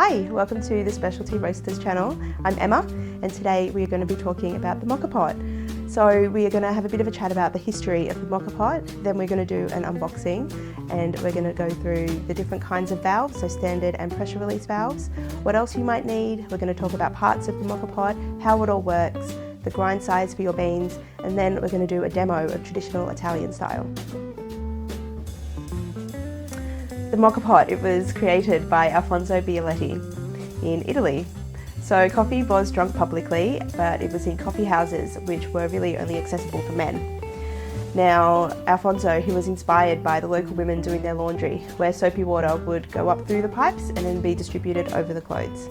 Hi, welcome to the Specialty Roasters channel. I'm Emma and today we're going to be talking about the Moka Pot. So we are going to have a bit of a chat about the history of the Moka Pot, then we're going to do an unboxing and we're going to go through the different kinds of valves, so standard and pressure release valves, what else you might need, we're going to talk about parts of the Moka Pot, how it all works, the grind size for your beans, and then we're going to do a demo of traditional Italian style. The Moka Pot, it was created by Alfonso Bialetti in Italy. So coffee was drunk publicly, but it was in coffee houses which were really only accessible for men. Now, Alfonso, he was inspired by the local women doing their laundry, where soapy water would go up through the pipes and then be distributed over the clothes.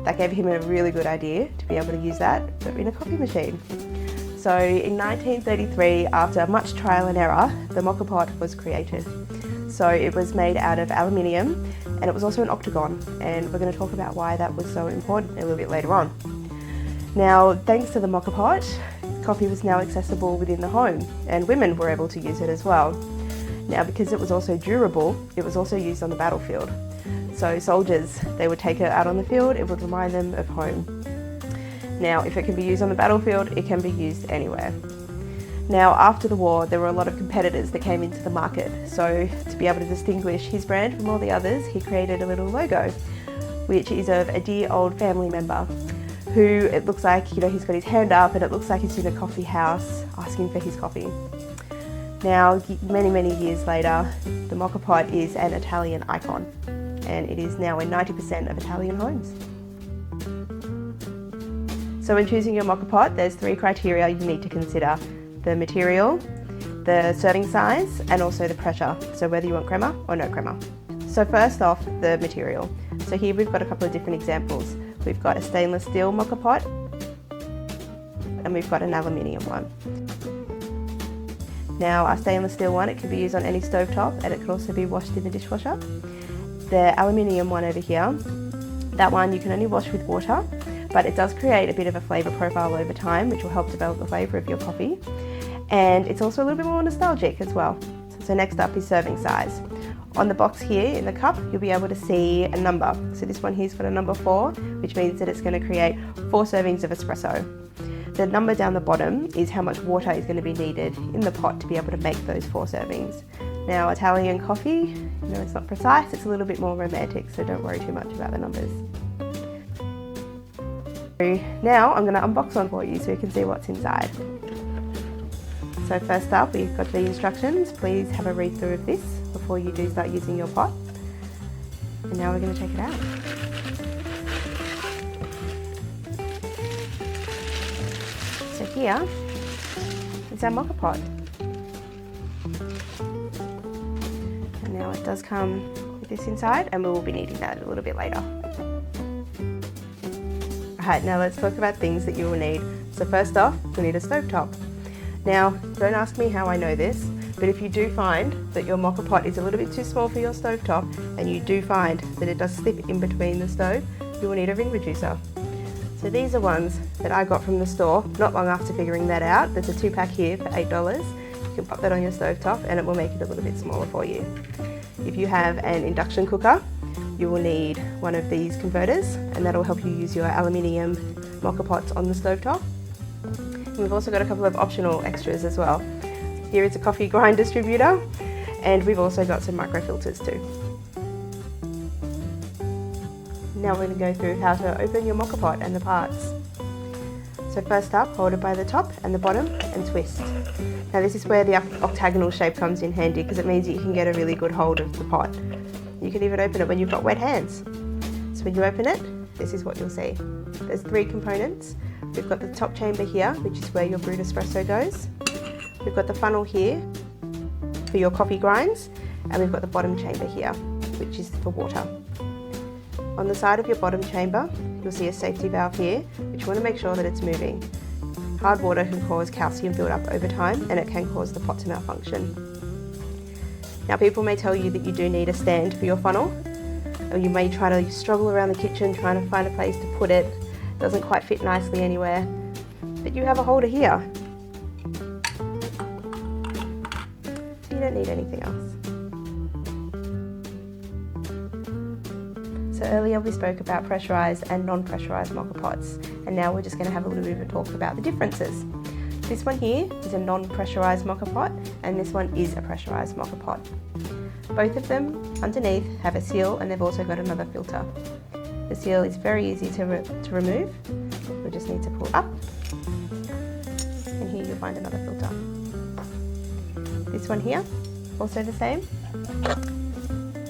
That gave him a really good idea to be able to use that, but in a coffee machine. So in 1933, after much trial and error, the Moka Pot was created. So it was made out of aluminium and it was also an octagon, and we're going to talk about why that was so important a little bit later on. Now, thanks to the Moka Pot, coffee was now accessible within the home and women were able to use it as well. Now, because it was also durable, it was also used on the battlefield. So soldiers, they would take it out on the field, it would remind them of home. Now, if it can be used on the battlefield, it can be used anywhere. Now, after the war, there were a lot of competitors that came into the market. So to be able to distinguish his brand from all the others, he created a little logo, which is of a dear old family member who it looks like, he's got his hand up and it looks like he's in a coffee house asking for his coffee. Now, many, many years later, the Moka Pot is an Italian icon and it is now in 90% of Italian homes. So when choosing your Moka Pot, there's 3 criteria you need to consider: the material, the serving size, and also the pressure, so whether you want crema or no crema. So first off, the material. So here we've got a couple of different examples. We've got a stainless steel Moka Pot and we've got an aluminium one. Now, our stainless steel one, it can be used on any stovetop and it can also be washed in the dishwasher. The aluminium one over here, that one you can only wash with water, but it does create a bit of a flavour profile over time, which will help develop the flavour of your coffee. And it's also a little bit more nostalgic as well. So next up is serving size. On the box here in the cup, you'll be able to see a number. So this one here's got a number 4, which means that it's going to create 4 servings of espresso. The number down the bottom is how much water is going to be needed in the pot to be able to make those 4 servings. Now, Italian coffee, it's not precise, it's a little bit more romantic, so don't worry too much about the numbers. Now I'm going to unbox one for you so you can see what's inside. So first up, we've got the instructions. Please have a read through of this before you do start using your pot. And now we're going to check it out. So here is our Moka Pot. And now it does come with this inside, and we will be needing that a little bit later. Alright, now let's talk about things that you will need. So first off, you'll need a stovetop. Now, don't ask me how I know this, but if you do find that your Moka Pot is a little bit too small for your stovetop, and you do find that it does slip in between the stove, you will need a ring reducer. So these are ones that I got from the store not long after figuring that out. There's a 2-pack here for $8. You can pop that on your stovetop and it will make it a little bit smaller for you. If you have an induction cooker, you will need one of these converters, and that will help you use your aluminium Moka Pots on the stovetop. And we've also got a couple of optional extras as well. Here is a coffee grind distributor, and we've also got some microfilters too. Now we're going to go through how to open your Moka Pot and the parts. So first up, hold it by the top and the bottom and twist. Now this is where the octagonal shape comes in handy, because it means that you can get a really good hold of the pot. You can even open it when you've got wet hands. So when you open it, this is what you'll see. There's 3 components. We've got the top chamber here, which is where your brewed espresso goes. We've got the funnel here for your coffee grinds, and we've got the bottom chamber here, which is for water. On the side of your bottom chamber, you'll see a safety valve here, which you want to make sure that it's moving. Hard water can cause calcium build-up over time, and it can cause the pot to malfunction. Now, people may tell you that you do need a stand for your funnel, or you may try to struggle around the kitchen trying to find a place to put it. It doesn't quite fit nicely anywhere, but you have a holder here, so you don't need anything else. So earlier we spoke about pressurised and non-pressurised moka pots, and now we're just going to have a little bit of a talk about the differences. This one here is a non-pressurised moka pot, and this one is a pressurised moka pot. Both of them underneath have a seal, and they've also got another filter. The seal is very easy to remove. We just need to pull up, and here you'll find another filter. This one here, also the same.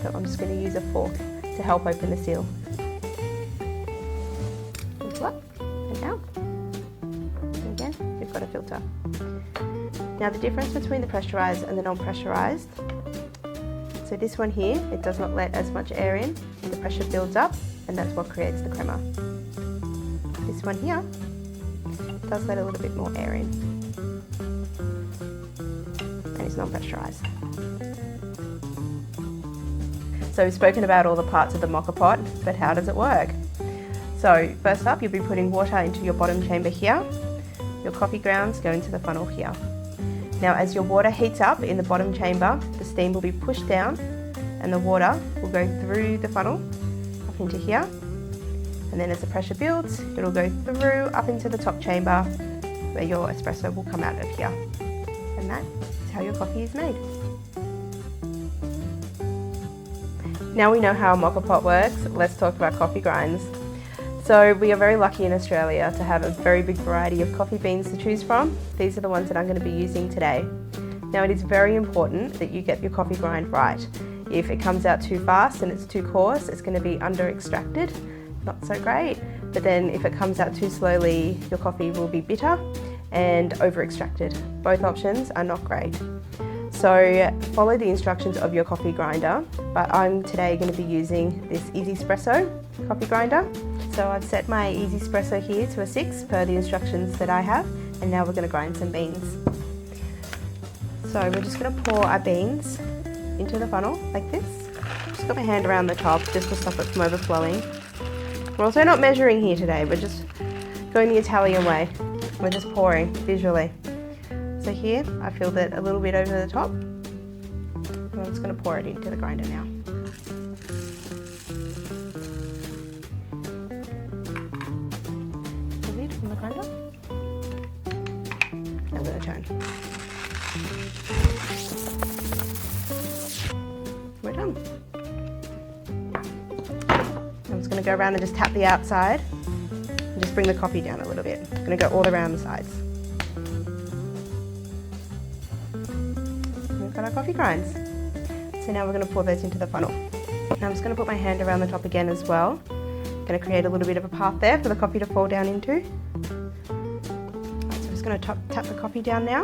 So I'm just going to use a fork to help open the seal. Pull up and down. And again, we've got a filter. Now the difference between the pressurised and the non-pressurised. So this one here, it does not let as much air in. The pressure builds up, and that's what creates the crema. This one here does let a little bit more air in, and it's non-pressurised. So we've spoken about all the parts of the moka pot, but how does it work? So first up, you'll be putting water into your bottom chamber here. Your coffee grounds go into the funnel here. Now as your water heats up in the bottom chamber, the steam will be pushed down and the water will go through the funnel up into here. And then as the pressure builds, it'll go through up into the top chamber where your espresso will come out of here. And that is how your coffee is made. Now we know how a moka pot works, let's talk about coffee grinds. So we are very lucky in Australia to have a very big variety of coffee beans to choose from. These are the ones that I'm going to be using today. Now it is very important that you get your coffee grind right. If it comes out too fast and it's too coarse, it's going to be under extracted, not so great. But then if it comes out too slowly, your coffee will be bitter and over extracted. Both options are not great. So follow the instructions of your coffee grinder, but I'm today going to be using this Easy Espresso coffee grinder. So I've set my Easy Espresso here to a 6 per the instructions that I have, and now we're going to grind some beans. So we're just going to pour our beans into the funnel like this. Just got my hand around the top just to stop it from overflowing. We're also not measuring here today, we're just going the Italian way. We're just pouring visually. So here, I filled it a little bit over the top. And I'm just going to pour it into the grinder now. The lid from the grinder. I'm going to turn. We're done. I'm just going to go around and just tap the outside and just bring the coffee down a little bit. I'm going to go all around the sides. We've got our coffee grinds. So now we're going to pour those into the funnel. Now I'm just going to put my hand around the top again as well. I'm going to create a little bit of a path there for the coffee to fall down into. So I'm just going to tap the coffee down now.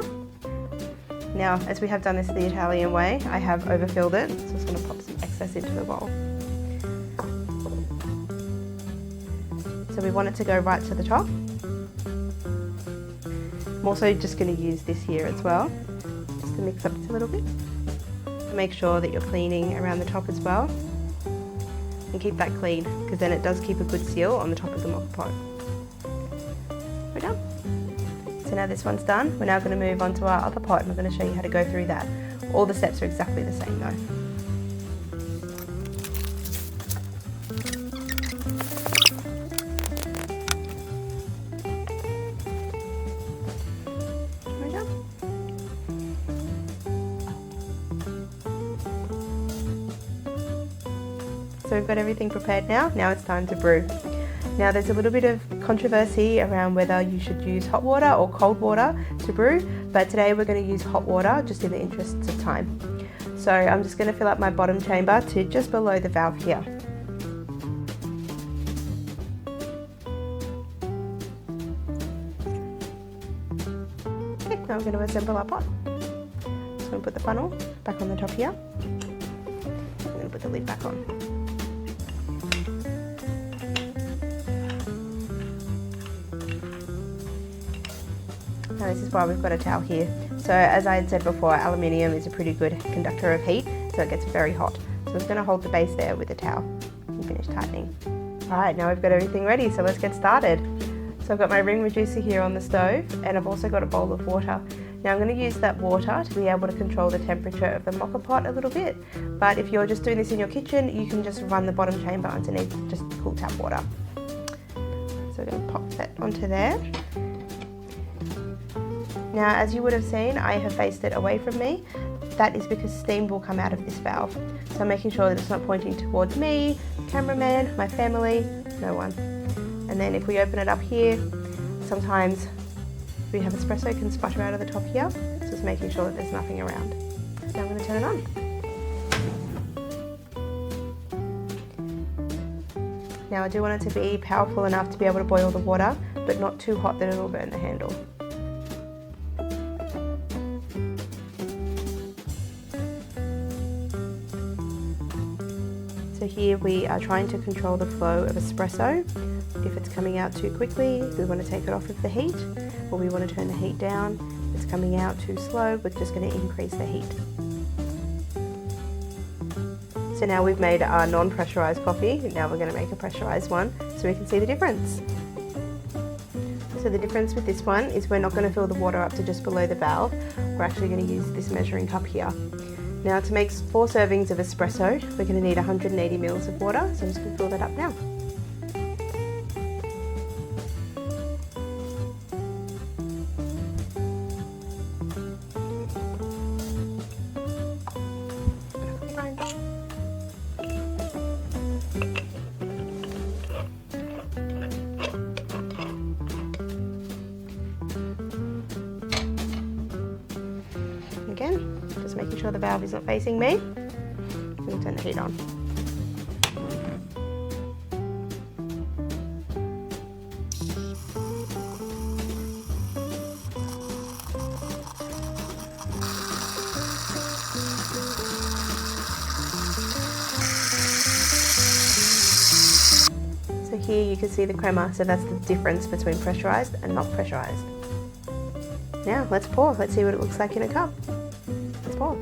Now, as we have done this the Italian way, I have overfilled it, so I'm just going to pop some excess into the bowl. So we want it to go right to the top. I'm also just going to use this here as well, just to mix up this a little bit. Make sure that you're cleaning around the top as well, and keep that clean, because then it does keep a good seal on the top of the moka pot. We're done. So now this one's done, we're now going to move on to our other pot, and I'm going to show you how to go through that. All the steps are exactly the same though. So we've got everything prepared now. Now it's time to brew. Now there's a little bit of controversy around whether you should use hot water or cold water to brew, but today we're going to use hot water just in the interests of time. So I'm just going to fill up my bottom chamber to just below the valve here. Okay, now we're going to assemble our pot. So we'll put the funnel back on the top here. I'm going to put the lid back on. Now this is why we've got a towel here. So as I had said before, aluminium is a pretty good conductor of heat, so it gets very hot. So I'm just going to hold the base there with a towel and finish tightening. Alright, now we've got everything ready, so let's get started. So I've got my ring reducer here on the stove, and I've also got a bowl of water Now I'm going to use that water to be able to control the temperature of the Moka Pot a little bit, but if you're just doing this in your kitchen, you can just run the bottom chamber underneath just cool tap water. So we're going to pop that onto there. Now, as you would have seen, I have faced it away from me. That is because steam will come out of this valve. So I'm making sure that it's not pointing towards me, cameraman, my family, no one. And then if we open it up here, sometimes we have espresso can sputter out of the top here. So just making sure that there's nothing around. Now I'm going to turn it on. Now I do want it to be powerful enough to be able to boil the water, but not too hot that it'll burn the handle. So here we are trying to control the flow of espresso. If it's coming out too quickly, we want to take it off of the heat, or we want to turn the heat down. If it's coming out too slow, we're just going to increase the heat. So now we've made our non-pressurized coffee, now we're going to make a pressurized one so we can see the difference. So the difference with this one is we're not going to fill the water up to just below the valve, we're actually going to use this measuring cup here. Now to make 4 servings of espresso, we're going to need 180 mils of water, so I'm just going to fill that up now. Again, just making sure the valve is not facing me. I'm going to turn the heat on. So here you can see the crema, so that's the difference between pressurized and not pressurized. Now let's pour, let's see what it looks like in a cup. Let's pour.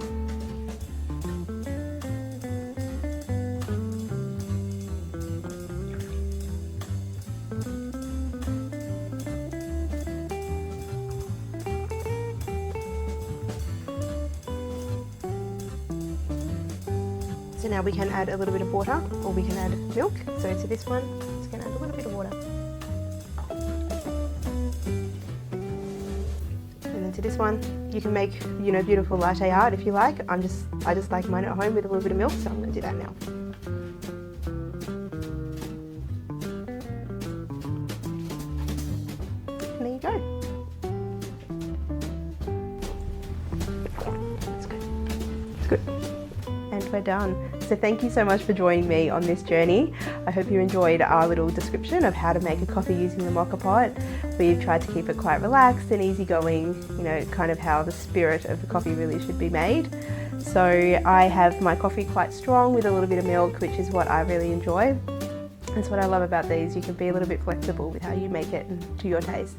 So now we can add a little bit of water, or we can add milk. So to this one, just going to add a little bit of water. And then to this one, you can make, beautiful latte art if you like. I just like mine at home with a little bit of milk, so I'm going to do that now. And there you go. It's good. It's good. And we're done. So thank you so much for joining me on this journey. I hope you enjoyed our little description of how to make a coffee using the Moka Pot. We've tried to keep it quite relaxed and easygoing, kind of how the spirit of the coffee really should be made. So I have my coffee quite strong with a little bit of milk, which is what I really enjoy. That's what I love about these. You can be a little bit flexible with how you make it to your taste.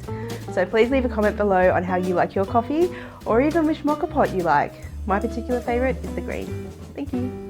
So please leave a comment below on how you like your coffee, or even which Moka Pot you like. My particular favourite is the green. Thank you.